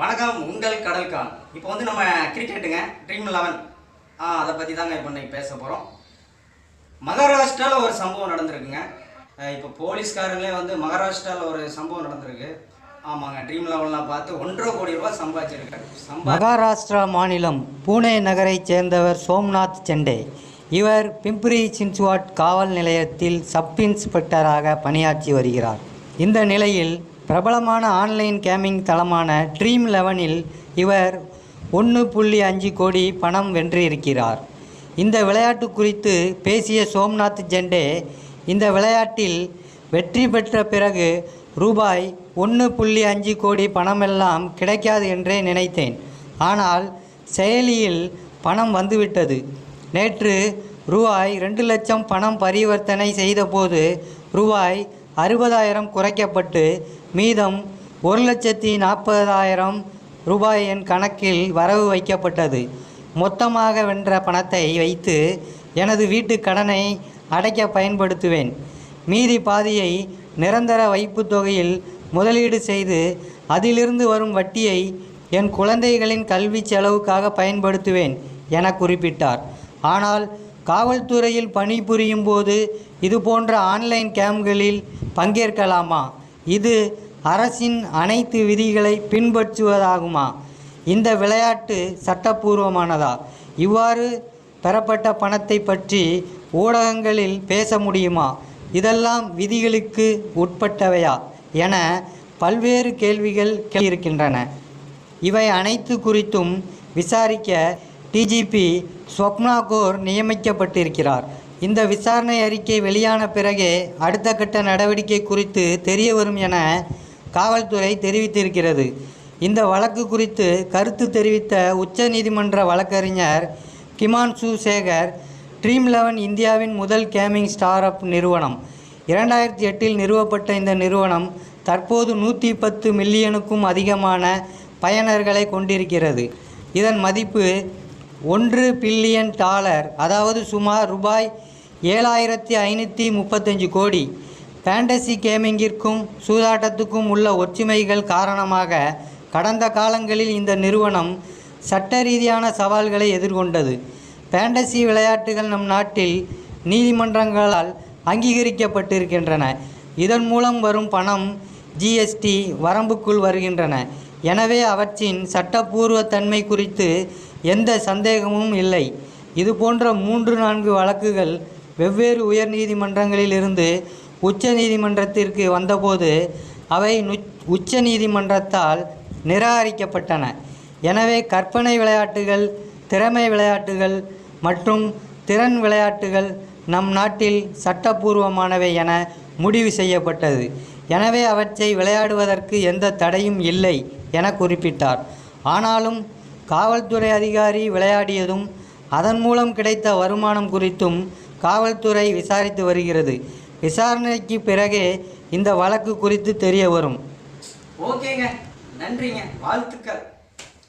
வணக்கம் உங்கள் கடல்கான். இப்போ வந்து நம்ம கிரிக்கெட்டுங்க ட்ரீம் 11 அதை பற்றி தாங்க இப்போ இன்னைக்கு பேச போகிறோம். மகாராஷ்டிராவில் ஒரு சம்பவம் நடந்திருக்குங்க. இப்போ போலீஸ்காரங்களே வந்து மகாராஷ்டிராவில் ஒரு சம்பவம் நடந்திருக்கு. ஆமாங்க, ட்ரீம் 11 பார்த்து 1.5 கோடி ரூபாய் சம்பாதிச்சிருக்காரு. மகாராஷ்டிரா மாநிலம் பூனே நகரைச் சேர்ந்தவர் சோம்நாத் செண்டே. இவர் பிம்பிரி சின்ச்வாட் காவல் நிலையத்தில் சப் இன்ஸ்பெக்டராக பணியாற்றி வருகிறார். இந்த நிலையில் பிரபலமான ஆன்லைன் கேமிங் தளமான ட்ரீம் 11இல் இவர் 1.5 கோடி பணம் வென்றிருக்கிறார். இந்த விளையாட்டு குறித்து பேசிய சோம்நாத் செண்டே, இந்த விளையாட்டில் வெற்றி பெற்ற பிறகு ரூபாய் 1.5 கோடி பணமெல்லாம் கிடைக்காது என்றே நினைத்தேன். ஆனால் செயலியில் பணம் வந்துவிட்டது. நேற்று ரூபாய் 2 லட்சம் பணம் பரிவர்த்தனை செய்தபோது ரூபாய் 60,000 குறைக்கப்பட்டு மீதம் 1,40,000 ரூபாய் என் கணக்கில் வரவு வைக்கப்பட்டது. மொத்தமாக வென்ற பணத்தை வைத்து எனது வீட்டு கடனை அடைக்க பயன்படுத்துவேன். மீதி பாதியை நிரந்தர வைப்பு தொகையில் முதலீடு செய்து அதிலிருந்து வரும் வட்டியை என் குழந்தைகளின் கல்வி செலவுக்காக பயன்படுத்துவேன் என குறிப்பிட்டார். ஆனால் காவல்துறையில் பணிபுரியும் போது இதுபோன்ற ஆன்லைன் கேம்களில் பங்கேற்கலாமா? இது அரசின் அனைத்து விதிகளை பின்பற்றுவதாகுமா? இந்த விளையாட்டு சட்டப்பூர்வமானதா? இவ்வாறு பெறப்பட்ட பணத்தை பற்றி ஊடகங்களில் பேச முடியுமா? இதெல்லாம் விதிகளுக்கு உட்பட்டவையா என பல்வேறு கேள்விகள் இருக்கின்றன. இவை அனைத்து குறித்தும் விசாரிக்க டிஜிபி ஸ்வப்னா கோர் நியமிக்கப்பட்டிருக்கிறார். இந்த விசாரணை அறிக்கை வெளியான பிறகே அடுத்த கட்ட நடவடிக்கை குறித்து தெரிய வரும் என காவல்துறை தெரிவித்திருக்கிறது. இந்த வழக்கு குறித்து கருத்து தெரிவித்த உச்ச நீதிமன்ற வழக்கறிஞர் கிமான்சு சேகர், ட்ரீம் 11 இந்தியாவின் முதல் கேமிங் ஸ்டார் அப் நிறுவனம். 2008இல் நிறுவப்பட்ட இந்த நிறுவனம் தற்போது 110 மில்லியனுக்கும் அதிகமான பயனர்களை கொண்டிருக்கிறது. இதன் மதிப்பு $1 பில்லியன், அதாவது சுமார் ரூபாய் 7,535 கோடி. ஃபேண்டசி கேமிங்கிற்கும் சூதாட்டத்துக்கும் உள்ள ஒற்றுமைகள் காரணமாக கடந்த காலங்களில் இந்த நிறுவனம் சட்ட ரீதியான சவால்களை எதிர்கொண்டது. ஃபேண்டசி விளையாட்டுகள் நம் நாட்டில் நீதிமன்றங்களால் அங்கீகரிக்கப்பட்டிருக்கின்றன. இதன் மூலம் வரும் பணம் ஜிஎஸ்டி வரம்புக்குள் வருகின்றன. எனவே அவற்றின் சட்டப்பூர்வ தன்மை குறித்து எந்த சந்தேகமும் இல்லை. இதுபோன்ற 3-4 வழக்குகள் வெவ்வேறு உயர் நீதிமன்றங்களில் இருந்து உச்ச நீதிமன்றத்திற்கு வந்தபோது அவை உச்ச நீதிமன்றத்தால் நிராகரிக்கப்பட்டன. எனவே கற்பனை விளையாட்டுகள், திறமை விளையாட்டுகள் மற்றும் திறன் விளையாட்டுகள் நம் நாட்டில் சட்டப்பூர்வமானவை என முடிவு செய்யப்பட்டது. எனவே அவற்றை விளையாடுவதற்கு எந்த தடையும் இல்லை என குறிப்பிட்டார். ஆனாலும் காவல்துறை அதிகாரி விளையாடியதும் அதன் மூலம் கிடைத்த வருமானம் குறித்தும் காவல்துறை விசாரித்து வருகிறது. விசாரணைக்கு பிறகே இந்த வழக்கு குறித்து தெரிய வரும். ஓகேங்க, நன்றிங்க, வாழ்த்துக்கள்.